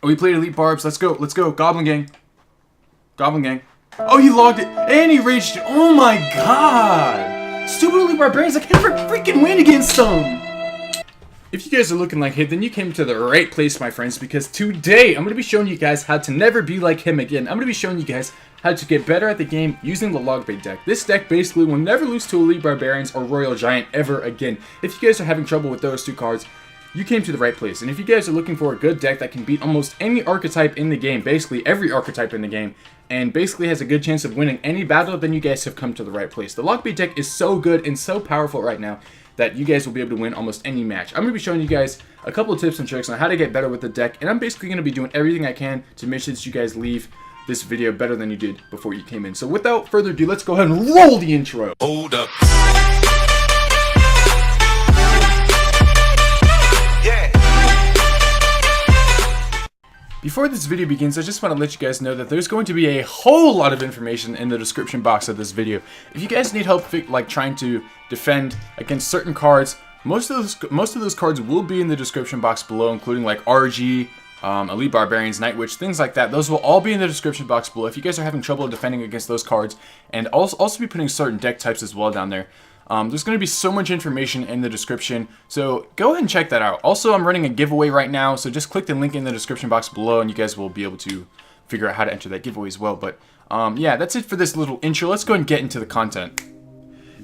Oh, we played Elite Barbs. Let's go. Let's go. Goblin Gang. Goblin Gang. Oh, he logged it. And he raged it. Oh my god. Stupid Elite Barbarians. I can't freaking win against them. If you guys are looking like him, then you came to the right place, my friends, because today I'm going to be showing you guys how to never be like him again. I'm going to be showing you guys how to get better at the game using the log bait deck. This deck basically will never lose to Elite Barbarians or Royal Giant ever again. If you guys are having trouble with those two cards, you came to the right place. And if you guys are looking for a good deck that can beat almost any archetype in the game, basically every archetype in the game, and basically has a good chance of winning any battle, then you guys have come to the right place. The log bait deck is so good and so powerful right now that you guys will be able to win almost any match. I'm going to be showing you guys a couple of tips and tricks on how to get better with the deck, and I'm basically going to be doing everything I can to make sure that you guys leave this video better than you did before you came in. So without further ado, let's go ahead and roll the intro. Hold up. Before this video begins, I just want to let you guys know that there's going to be a whole lot of information in the description box of this video. If you guys need help like trying to defend against certain cards, most of those cards will be in the description box below, including like RG, Elite Barbarians, Night Witch, things like that. Those will all be in the description box below if you guys are having trouble defending against those cards, and also be putting certain deck types as well down there. There's going to be so much information in the description, so go ahead and check that out. Also, I'm running a giveaway right now, so just click the link in the description box below and you guys will be able to figure out how to enter that giveaway as well. But yeah, that's it for this little intro. Let's go ahead and get into the content.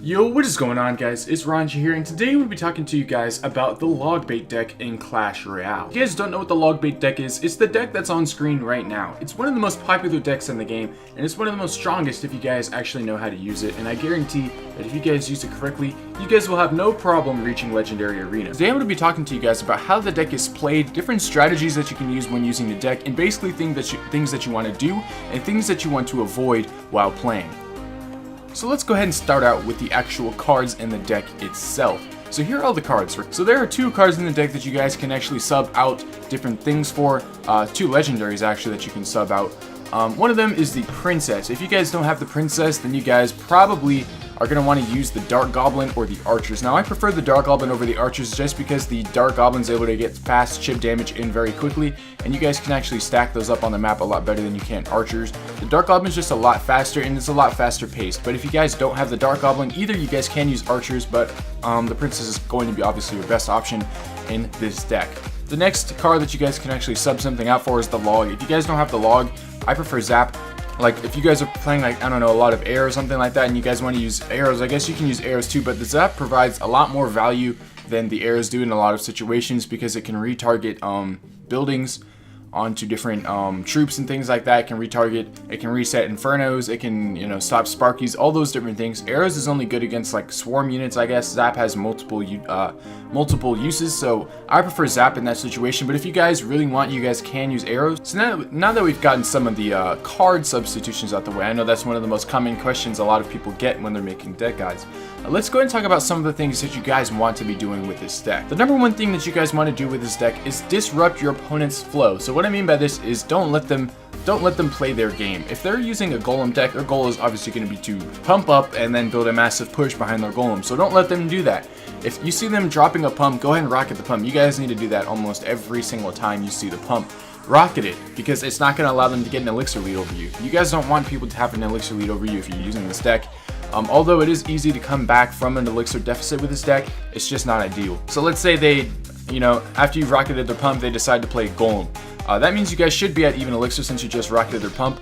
Yo, what is going on, guys? It's Ronja here, and today we'll be talking to you guys about the log bait deck in Clash Royale. If you guys don't know what the log bait deck is, it's the deck that's on screen right now. It's one of the most popular decks in the game, and it's one of the most strongest if you guys actually know how to use it, and I guarantee that if you guys use it correctly, you guys will have no problem reaching Legendary Arena. Today I'm going to be talking to you guys about how the deck is played, different strategies that you can use when using the deck, and basically things that you want to do, and things that you want to avoid while playing. So let's go ahead and start out with the actual cards in the deck itself. So here are all the cards. So there are two cards in the deck that you guys can actually sub out different things for. Two legendaries actually that you can sub out. One of them is the Princess. If you guys don't have the Princess, then you guys probably are going to want to use the Dark Goblin or the Archers. Now I prefer the Dark Goblin over the Archers just because the Dark Goblin is able to get fast chip damage in very quickly, and you guys can actually stack those up on the map a lot better than you can Archers. The Dark Goblin is just a lot faster and it's a lot faster paced, but if you guys don't have the Dark Goblin, either you guys can use Archers, but the Princess is going to be obviously your best option in this deck. The next card that you guys can actually sub something out for is the Log. If you guys don't have the Log, I prefer Zap. Like, if you guys are playing, like, I don't know, a lot of air or something like that, and you guys want to use arrows, I guess you can use arrows too, but the Zap provides a lot more value than the arrows do in a lot of situations because it can retarget buildings onto different troops and things like that. It can retarget, it can reset infernos, it can, you know, stop sparkies, all those different things. Arrows is only good against like swarm units, I guess. Zap has multiple uses, so I prefer Zap in that situation. But if you guys really want, you guys can use arrows. So now that we've gotten some of the card substitutions out the way, I know that's one of the most common questions a lot of people get when they're making deck guides. Let's go ahead and talk about some of the things that you guys want to be doing with this deck. The number one thing that you guys want to do with this deck is disrupt your opponent's flow. So what I mean by this is don't let them play their game. If they're using a golem deck, their goal is obviously going to be to pump up and then build a massive push behind their golem. So don't let them do that. If you see them dropping a pump, go ahead and rocket the pump. You guys need to do that almost every single time you see the pump. Rocket it, because it's not going to allow them to get an elixir lead over you. You guys don't want people to have an elixir lead over you if you're using this deck. Although it is easy to come back from an elixir deficit with this deck, it's just not ideal. So let's say they, you know, after you've rocketed their pump, they decide to play golem. That means you guys should be at even elixir since you just rocketed their pump,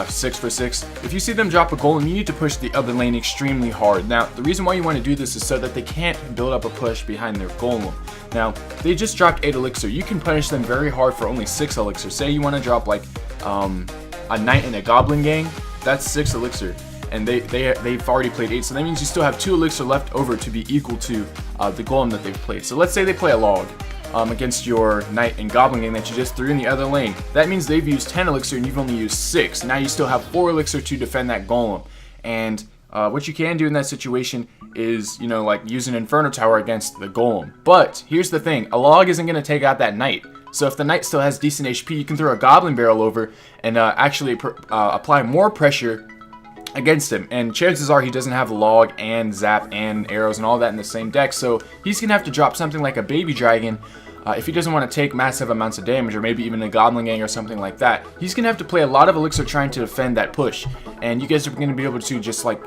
6 for 6. If you see them drop a golem, you need to push the other lane extremely hard. Now, the reason why you want to do this is so that they can't build up a push behind their golem. Now, they just dropped 8 elixir. You can punish them very hard for only 6 elixir. Say you want to drop like a Knight and a Goblin gang, that's 6 elixir. And they've already played 8, so that means you still have 2 elixir left over to be equal to the golem that they've played. So let's say they play a Log against your Knight and Goblin gang that you just threw in the other lane. That means they've used 10 elixir and you've only used 6. Now you still have 4 elixir to defend that golem. And what you can do in that situation is, you know, like use an Inferno Tower against the golem. But here's the thing, a Log isn't going to take out that Knight. So if the Knight still has decent HP, you can throw a Goblin Barrel over and actually apply more pressure against him, and chances are he doesn't have Log and Zap and arrows and all that in the same deck, so he's gonna have to drop something like a Baby Dragon if he doesn't want to take massive amounts of damage, or maybe even a Goblin Gang or something like that, he's going to have to play a lot of Elixir trying to defend that push. And you guys are going to be able to just like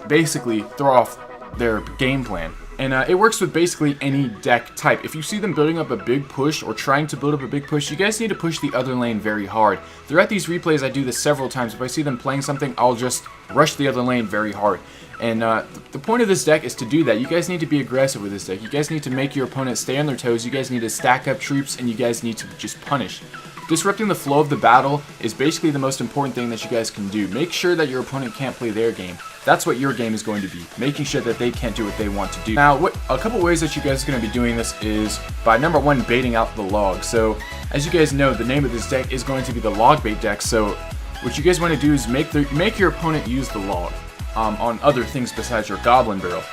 basically throw off their game plan. And it works with basically any deck type. If you see them building up a big push or trying to build up a big push, you guys need to push the other lane very hard. Throughout these replays, I do this several times. If I see them playing something, I'll just rush the other lane very hard. And the point of this deck is to do that. You guys need to be aggressive with this deck. You guys need to make your opponent stay on their toes. You guys need to stack up troops, and you guys need to just punish. Disrupting the flow of the battle is basically the most important thing that you guys can do. Make sure that your opponent can't play their game. That's what your game is going to be, making sure that they can't do what they want to do. Now, a couple ways that you guys are going to be doing this is by number one, baiting out the log. So, as you guys know, the name of this deck is going to be the log bait deck. So, what you guys want to do is make your opponent use the log on other things besides your Goblin Barrel.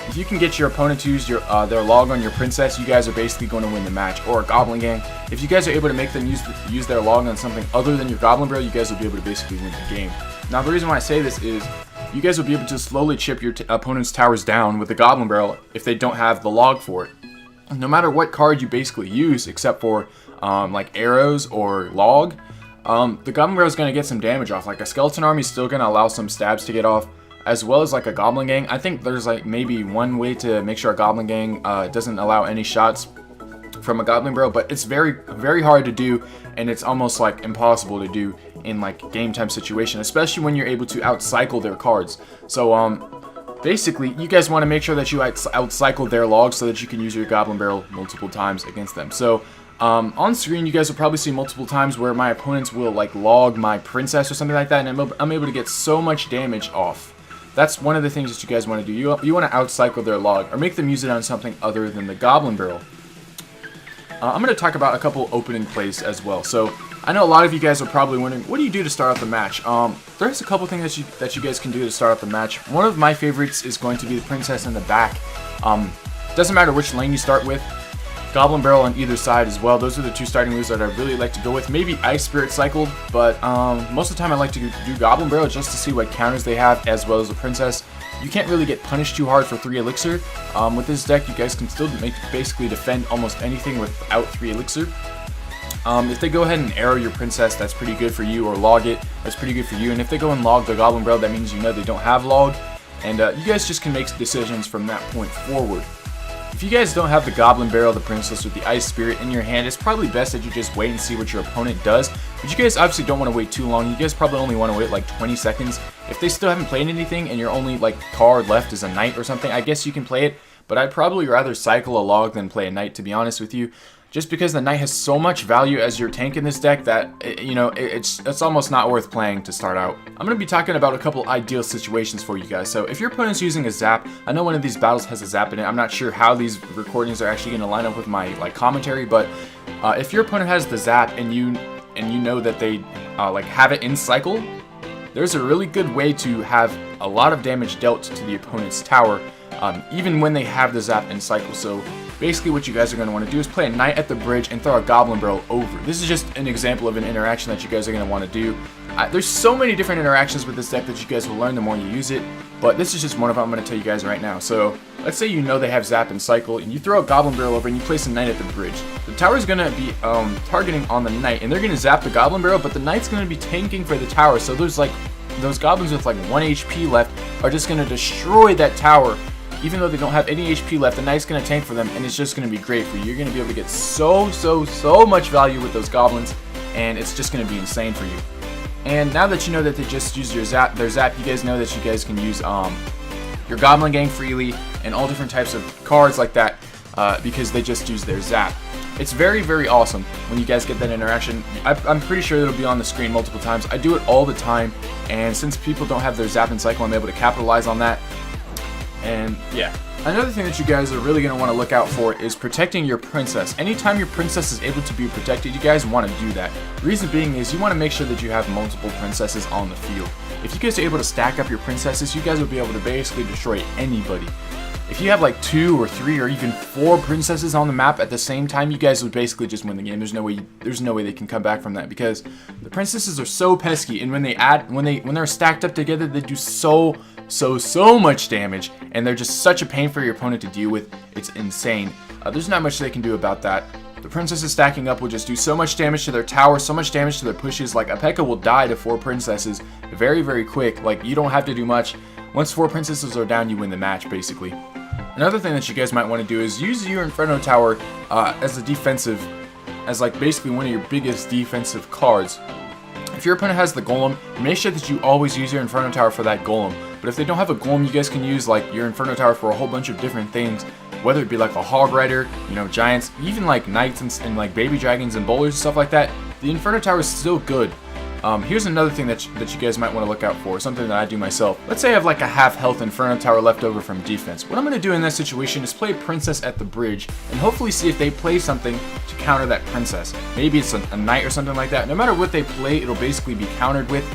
If you can get your opponent to use their log on your princess, you guys are basically going to win the match. Or a Goblin Gang. If you guys are able to make them use their log on something other than your Goblin Barrel, you guys will be able to basically win the game. Now, the reason why I say this is you guys will be able to slowly chip your opponent's towers down with the Goblin Barrel if they don't have the log for it. No matter what card you basically use, except for like arrows or log, the Goblin Barrel is going to get some damage off. Like a Skeleton Army is still going to allow some stabs to get off, as well as like a Goblin Gang. I think there's like maybe one way to make sure a Goblin Gang doesn't allow any shots from a Goblin Barrel, but it's very, very hard to do, and it's almost like impossible to do in like game time situation, especially when you're able to outcycle their cards. So basically, you guys want to make sure that you outcycle their logs so that you can use your Goblin Barrel multiple times against them. So on screen, you guys will probably see multiple times where my opponents will like log my princess or something like that, and I'm able to get so much damage off. That's one of the things that you guys want to do. You want to outcycle their log, or make them use it on something other than the Goblin Barrel. I'm going to talk about a couple opening plays as well. So I know a lot of you guys are probably wondering, what do you do to start off the match? There's a couple things that you guys can do to start off the match. One of my favorites is going to be the princess in the back. Doesn't matter which lane you start with. Goblin Barrel on either side as well. Those are the two starting moves that I really like to go with. Maybe Ice Spirit Cycle, but most of the time I like to do Goblin Barrel just to see what counters they have, as well as the princess. You can't really get punished too hard for 3 elixir. With this deck, you guys can still basically defend almost anything without 3 elixir. If they go ahead and arrow your princess, that's pretty good for you, or log it, that's pretty good for you. And if they go and log the Goblin Barrel, that means you know they don't have log, and you guys just can make decisions from that point forward. If you guys don't have the Goblin Barrel, the princess, with the Ice Spirit in your hand, it's probably best that you just wait and see what your opponent does. But you guys obviously don't want to wait too long. You guys probably only want to wait like 20 seconds. If they still haven't played anything and your only like card left is a knight or something, I guess you can play it. But I'd probably rather cycle a log than play a knight, to be honest with you. Just because the knight has so much value as your tank in this deck that, it's almost not worth playing to start out. I'm going to be talking about a couple ideal situations for you guys. So if your opponent's using a zap, I know one of these battles has a zap in it. I'm not sure how these recordings are actually going to line up with my commentary, but if your opponent has the zap and you know that they have it in cycle, there's a really good way to have a lot of damage dealt to the opponent's tower, even when they have the zap in cycle. So basically what you guys are going to want to do is play a knight at the bridge and throw a Goblin Barrel over. This is just an example of an interaction that you guys are going to want to do. There's so many different interactions with this deck that you guys will learn the more you use it, but this is just one of them I'm going to tell you guys right now. So let's say you know they have zap and cycle, and you throw a Goblin Barrel over and you place a knight at the bridge. The tower is going to be targeting on the knight, and they're going to zap the Goblin Barrel, but the knight's going to be tanking for the tower. So there's like those goblins with like 1 HP left are just going to destroy that tower. Even though they don't have any HP left, the knight's going to tank for them, and it's just going to be great for you. You're going to be able to get so much value with those goblins, and it's just going to be insane for you. And now that you know that they just use their zap, you guys know that you guys can use your Goblin Gang freely and all different types of cards like that because they just use their zap. It's very, very awesome when you guys get that interaction. I'm pretty sure it'll be on the screen multiple times. I do it all the time, and since people don't have their zap and cycle, I'm able to capitalize on that. And yeah, another thing that you guys are really going to want to look out for is protecting your princess. Anytime your princess is able to be protected, you guys want to do that. The reason being is you want to make sure that you have multiple princesses on the field. If you guys are able to stack up your princesses, you guys will be able to basically destroy anybody. If you have like 2 or 3 or even 4 princesses on the map at the same time, you guys would basically just win the game. There's no way they can come back from that, because the princesses are so pesky, and when they're stacked up together, they do so much damage, and they're just such a pain for your opponent to deal with. It's insane. There's not much they can do about that. The princesses stacking up will just do so much damage to their tower, so much damage to their pushes. Like, a P.E.K.K.A will die to 4 princesses very, very quick. Like, you don't have to do much. Once 4 princesses are down, you win the match, basically. Another thing that you guys might want to do is use your Inferno Tower as a defensive, as like basically one of your biggest defensive cards. If your opponent has the Golem, make sure that you always use your Inferno Tower for that Golem. But if they don't have a Golem, you guys can use like your Inferno Tower for a whole bunch of different things. Whether it be like a Hog Rider, you know, Giants, even like Knights and like Baby Dragons and Bowlers and stuff like that, the Inferno Tower is still good. Here's another thing that you guys might want to look out for, something that I do myself. Let's say I have like a half health Inferno Tower left over from defense. What I'm going to do in that situation is play Princess at the bridge and hopefully see if they play something to counter that Princess. Maybe it's a Knight or something like that. No matter what they play, it'll basically be countered with,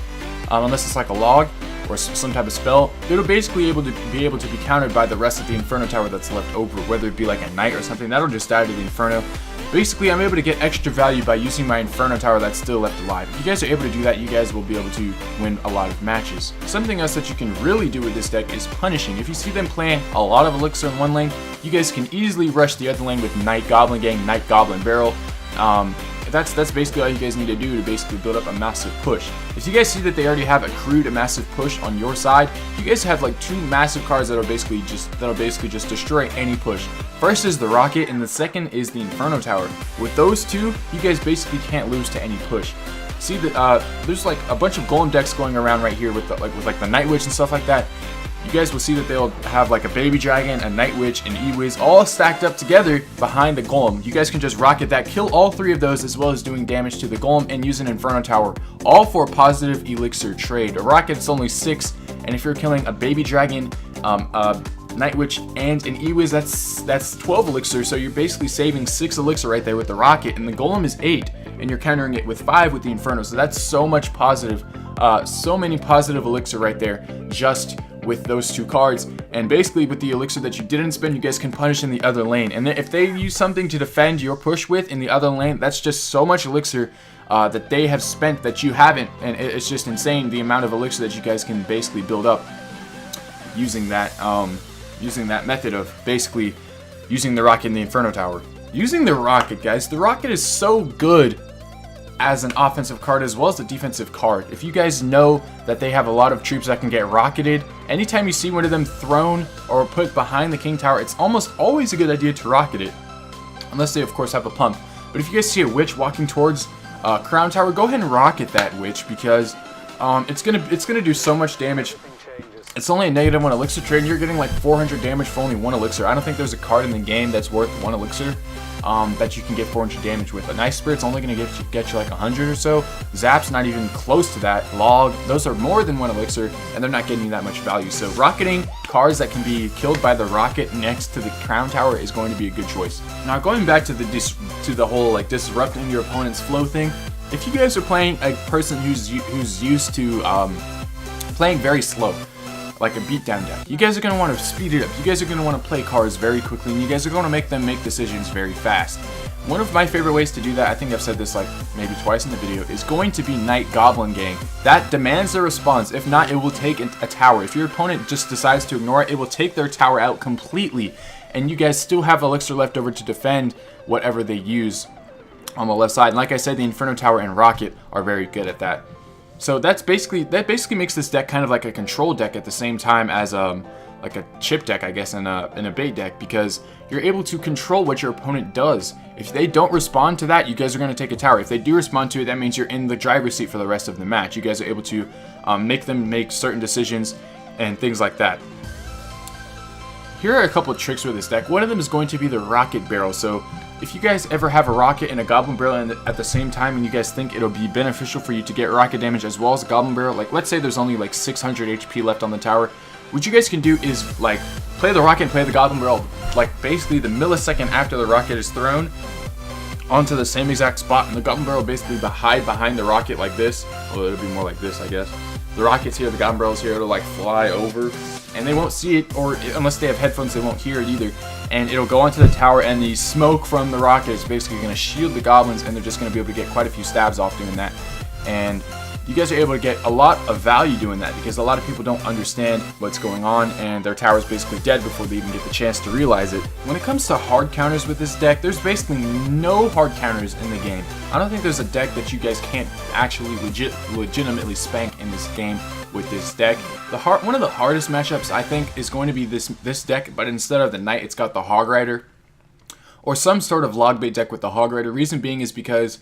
unless it's like a log or some type of spell. It'll basically be able to be countered by the rest of the Inferno Tower that's left over, whether it be like a Knight or something. That'll just die to the Inferno. Basically, I'm able to get extra value by using my Inferno Tower that's still left alive. If you guys are able to do that, you guys will be able to win a lot of matches. Something else that you can really do with this deck is punishing. If you see them playing a lot of Elixir in one lane, you guys can easily rush the other lane with Knight Goblin Gang, Knight Goblin Barrel. That's basically all you guys need to do to basically build up a massive push. If you guys see that they already have accrued a massive push on your side, you guys have like 2 massive cards that'll basically just destroy any push. First is the Rocket, and the second is the Inferno Tower. With those 2, you guys basically can't lose to any push. See that there's like a bunch of Golem decks going around right here with the Night Witch and stuff like that. You guys will see that they'll have like a Baby Dragon, a Night Witch, and E-Wiz all stacked up together behind the Golem. You guys can just rocket that, kill all 3 of those, as well as doing damage to the Golem and use an Inferno Tower, all for a positive Elixir trade. A Rocket's only 6, and if you're killing a Baby Dragon, a Night Witch, and an E-Wiz, that's 12 Elixir, so you're basically saving 6 Elixir right there with the Rocket, and the Golem is 8, and you're countering it with 5 with the Inferno, so that's so much positive, so many positive Elixir right there, just with those 2 cards. And basically with the Elixir that you didn't spend, you guys can punish in the other lane, and if they use something to defend your push with in the other lane, that's just so much Elixir that they have spent that you haven't, and it's just insane the amount of Elixir that you guys can basically build up using that method of basically using the Rocket and the Inferno Tower. Using the Rocket, guys, the Rocket is so good as an offensive card as well as a defensive card. If you guys know that they have a lot of troops that can get rocketed, anytime you see one of them thrown or put behind the King Tower, it's almost always a good idea to rocket it, unless they of course have a pump. But if you guys see a witch walking towards Crown Tower, go ahead and rocket that witch, because it's gonna do so much damage. It's only a -1 Elixir trade, and you're getting like 400 damage for only 1 Elixir. I don't think there's a card in the game that's worth 1 Elixir that you can get 400 damage with. A Night Spirit's only going to get you like 100 or so. Zap's not even close to that. Log, those are more than 1 Elixir, and they're not getting you that much value. So rocketing cards that can be killed by the Rocket next to the Crown Tower is going to be a good choice. Now going back to the whole like disrupting your opponent's flow thing, if you guys are playing a person who's used to playing very slow, like a beatdown deck, you guys are going to want to speed it up. You guys are going to want to play cards very quickly, and you guys are going to make them make decisions very fast. One of my favorite ways to do that, I think I've said this like maybe twice in the video, is going to be Knight Goblin Gang. That demands a response. If not, it will take a tower. If your opponent just decides to ignore it, it will take their tower out completely, and you guys still have Elixir left over to defend whatever they use on the left side. And like I said, the Inferno Tower and Rocket are very good at that. So that basically makes this deck kind of like a control deck at the same time as like a chip deck, I guess, in a bait deck, because you're able to control what your opponent does. If they don't respond to that, you guys are going to take a tower. If they do respond to it, that means you're in the driver's seat for the rest of the match. You guys are able to make them make certain decisions and things like that. Here are a couple of tricks with this deck. One of them is going to be the Rocket Barrel. So if you guys ever have a Rocket and a Goblin Barrel at the same time, and you guys think it'll be beneficial for you to get Rocket damage as well as a Goblin Barrel, like let's say there's only like 600 HP left on the tower, what you guys can do is like play the Rocket and play the Goblin Barrel like basically the millisecond after the Rocket is thrown onto the same exact spot, and the Goblin Barrel basically hide behind the Rocket like this. Well, it'll be more like this, I guess. The Rocket's here, the Goblin Barrel's here, it'll like fly over, and they won't see it, or unless they have headphones, they won't hear it either. And it'll go onto the tower, and the smoke from the Rocket is basically going to shield the Goblins, and they're just going to be able to get quite a few stabs off doing that. And you guys are able to get a lot of value doing that, because a lot of people don't understand what's going on and their tower is basically dead before they even get the chance to realize it. When it comes to hard counters with this deck, there's basically no hard counters in the game. I don't think there's a deck that you guys can't actually legitimately spank in this game with this deck. One of the hardest matchups I think is going to be this deck, but instead of the Knight, it's got the Hog Rider, or some sort of log bait deck with the Hog Rider. Reason being is because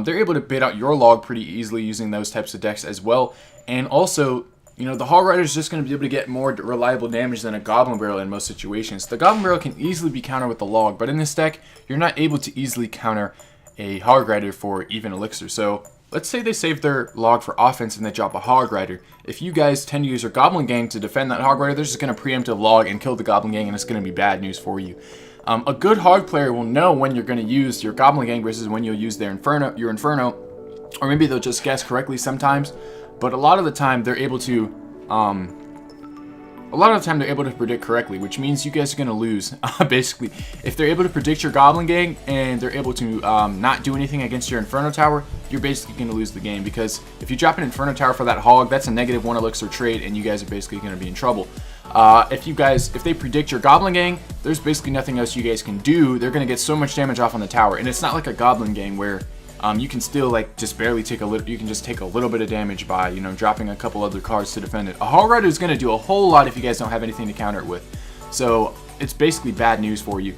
they're able to bait out your log pretty easily using those types of decks as well. And also, you know, the Hog Rider is just going to be able to get more reliable damage than a Goblin Barrel in most situations. The Goblin Barrel can easily be countered with the log, but in this deck, you're not able to easily counter a Hog Rider for even elixir. So let's say they save their log for offense and they drop a Hog Rider. If you guys tend to use your Goblin Gang to defend that Hog Rider, they're just going to preemptive log and kill the Goblin Gang, and it's going to be bad news for you. A good Hog player will know when you're going to use your Goblin Gang versus when you'll use your Inferno, or maybe they'll just guess correctly sometimes. But a lot of the time they're able to predict correctly, which means you guys are going to lose. Basically, if they're able to predict your Goblin Gang and they're able to not do anything against your Inferno Tower, you're basically going to lose the game, because if you drop an Inferno Tower for that Hog, that's a -1 elixir trade, and you guys are basically going to be in trouble. If they predict your Goblin Gang, there's basically nothing else you guys can do. They're going to get so much damage off on the tower, and it's not like a Goblin Gang where you can still like just barely take a little. You can just take a little bit of damage by, you know, dropping a couple other cards to defend it. A Hog Rider is going to do a whole lot if you guys don't have anything to counter it with. So it's basically bad news for you.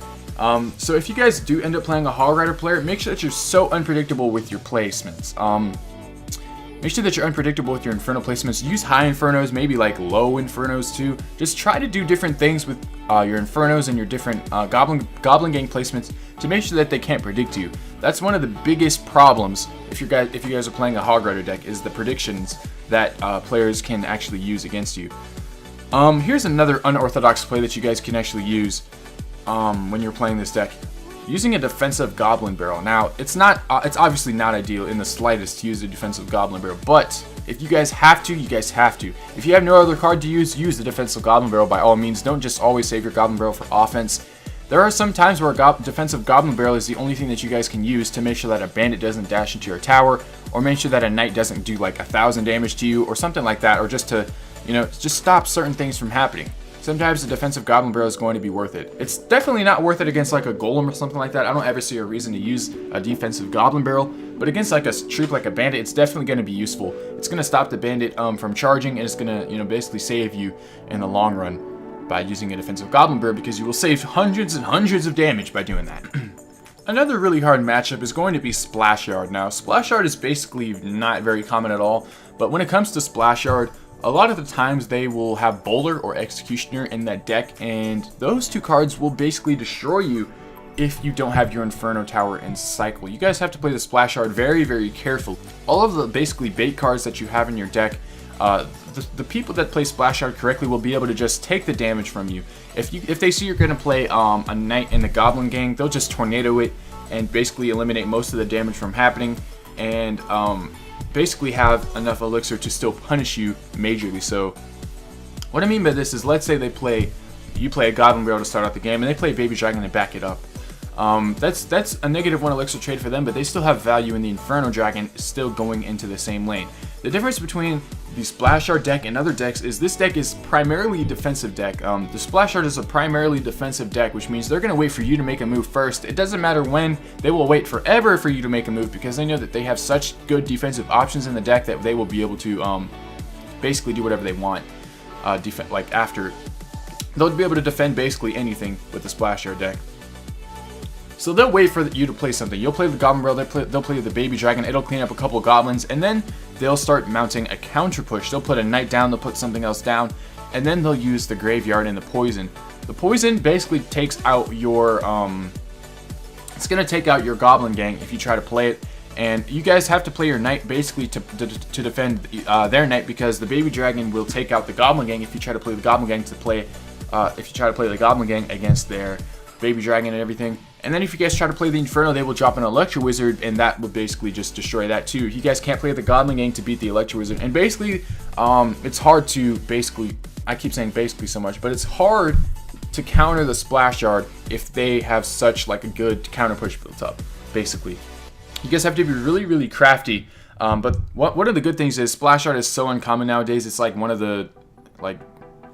So if you guys do end up playing a Hog Rider player, make sure that you're so unpredictable with your placements. Make sure that you're unpredictable with your Inferno placements. Use high Infernos, maybe like low Infernos too. Just try to do different things with your Infernos and your different Goblin Gang placements to make sure that they can't predict you. That's one of the biggest problems if you guys are playing a Hog Rider deck, is the predictions that players can actually use against you. Here's another unorthodox play that you guys can actually use when you're playing this deck. Using a defensive Goblin Barrel. Now, it's obviously not ideal in the slightest to use a defensive Goblin Barrel, but if you guys have to, you guys have to. If you have no other card to use the defensive Goblin Barrel by all means. Don't just always save your Goblin Barrel for offense. There are some times where a defensive Goblin Barrel is the only thing that you guys can use to make sure that a bandit doesn't dash into your tower, or make sure that a knight doesn't do like 1,000 damage to you, or something like that, or just to, you know, just stop certain things from happening. Sometimes the defensive Goblin Barrel is going to be worth it. It's definitely not worth it against like a Golem or something like that. I don't ever see a reason to use a defensive Goblin Barrel, but against like a troop like a bandit, it's definitely going to be useful. It's going to stop the bandit from charging, and it's going to, you know, basically save you in the long run by using a defensive Goblin Barrel, because you will save hundreds and hundreds of damage by doing that. Another really hard matchup is going to be Splash Yard. Now, Splash Yard is basically not very common at all, but when it comes to Splash Yard, a lot of the times they will have Bowler or Executioner in that deck, and those two cards will basically destroy you if you don't have your Inferno Tower in cycle. You guys have to play the Splash Yard very, very carefully. All of the basically bait cards that you have in your deck, the people that play Splash Yard correctly will be able to just take the damage from you. If they see you're going to play a Knight in the Goblin Gang, they'll just Tornado it and basically eliminate most of the damage from happening, and basically have enough elixir to still punish you majorly. So what I mean by this is, let's say you play a Goblin Barrel to start out the game, and they play a Baby Dragon to back it up. That's a -1 elixir trade for them, but they still have value in the Inferno Dragon still going into the same lane. The difference between the Splash Yard deck and other decks is this deck is primarily a defensive deck. The Splash Yard is a primarily defensive deck, which means they're going to wait for you to make a move first. It doesn't matter when, they will wait forever for you to make a move, because they know that they have such good defensive options in the deck that they will be able to basically do whatever they want. They'll be able to defend basically anything with the Splash Yard deck. So they'll wait for you to play something. You'll play the Goblin Barrel, they'll play the Baby Dragon, it'll clean up a couple goblins, and then they'll start mounting a counter push. They'll put a Knight down, they'll put something else down, and then they'll use the Graveyard and the Poison. The Poison basically takes out your, it's going to take out your Goblin Gang if you try to play it, and you guys have to play your Knight basically to defend their Knight, because the Baby Dragon will take out the Goblin Gang if you try to play the Goblin Gang the Goblin Gang against their Baby Dragon and everything. And then if you guys try to play the Inferno, they will drop an Electro Wizard, and that will basically just destroy that too. You guys can't play the Goblin Gang to beat the Electro Wizard. And basically, it's hard to I keep saying basically so much, but it's hard to counter the Splash Yard if they have such like a good counter push built up, basically. You guys have to be really, really crafty. But one of the good things is splash art is so uncommon nowadays. It's like one of the, like,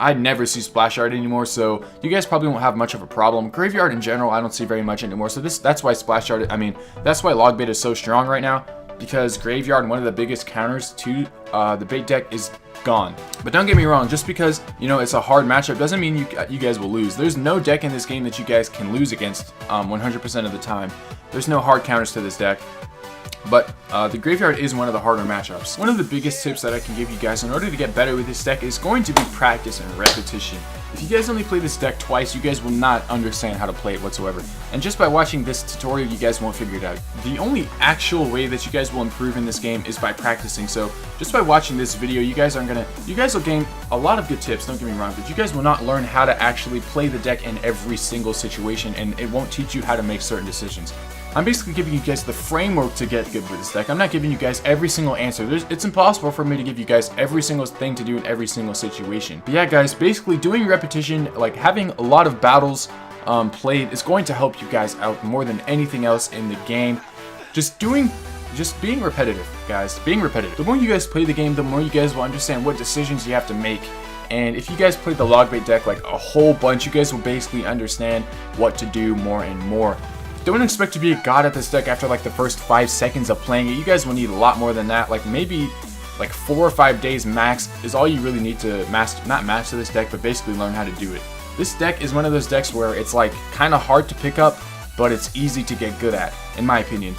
I never see splash art anymore, so you guys probably won't have much of a problem. Graveyard in general, I don't see very much anymore, so that's why splash art, I mean, that's why log bait is so strong right now, because graveyard, one of the biggest counters to the bait deck, is gone. But don't get me wrong, just because, you know, it's a hard matchup doesn't mean you guys will lose. There's no deck in this game that you guys can lose against 100% of the time. There's no hard counters to this deck. But the graveyard is one of the harder matchups. One of the biggest tips that I can give you guys in order to get better with this deck is going to be practice and repetition. If you guys only play this deck twice, you guys will not understand how to play it whatsoever. And just by watching this tutorial, you guys won't figure it out. The only actual way that you guys will improve in this game is by practicing. So just by watching this video, you guys will gain a lot of good tips, don't get me wrong, but you guys will not learn how to actually play the deck in every single situation, and it won't teach you how to make certain decisions. I'm basically giving you guys the framework to get good with this deck. I'm not giving you guys every single answer. It's impossible for me to give you guys every single thing to do in every single situation. But yeah, guys, basically doing repetition, like having a lot of battles played, is going to help you guys out more than anything else in the game. Just being repetitive, guys. Being repetitive. The more you guys play the game, the more you guys will understand what decisions you have to make. And if you guys play the log bait deck like a whole bunch, you guys will basically understand what to do more and more. Don't expect to be a god at this deck after like the first 5 seconds of playing it. You guys will need a lot more than that. Like maybe like 4 or 5 days max is all you really need to not master this deck, but basically learn how to do it. This deck is one of those decks where it's like kind of hard to pick up, but it's easy to get good at, in my opinion.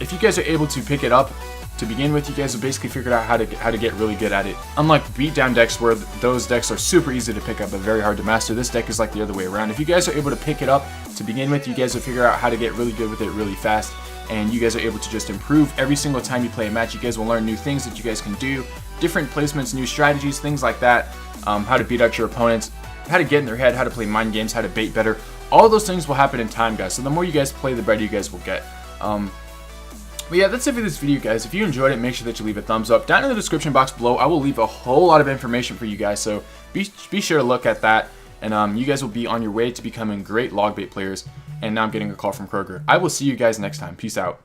If you guys are able to pick it up to begin with, you guys will basically figure out how to get really good at it. Unlike beatdown decks where those decks are super easy to pick up but very hard to master, this deck is like the other way around. If you guys are able to pick it up to begin with, you guys will figure out how to get really good with it really fast, and you guys are able to just improve every single time you play a match. You guys will learn new things that you guys can do, different placements, new strategies, things like that, how to beat out your opponents, how to get in their head, how to play mind games, how to bait better. All those things will happen in time, guys, so the more you guys play, the better you guys will get. But yeah, that's it for this video, guys. If you enjoyed it, make sure that you leave a thumbs up. Down in the description box below, I will leave a whole lot of information for you guys, so be sure to look at that. And you guys will be on your way to becoming great log bait players. And now I'm getting a call from Kroger. I will see you guys next time. Peace out.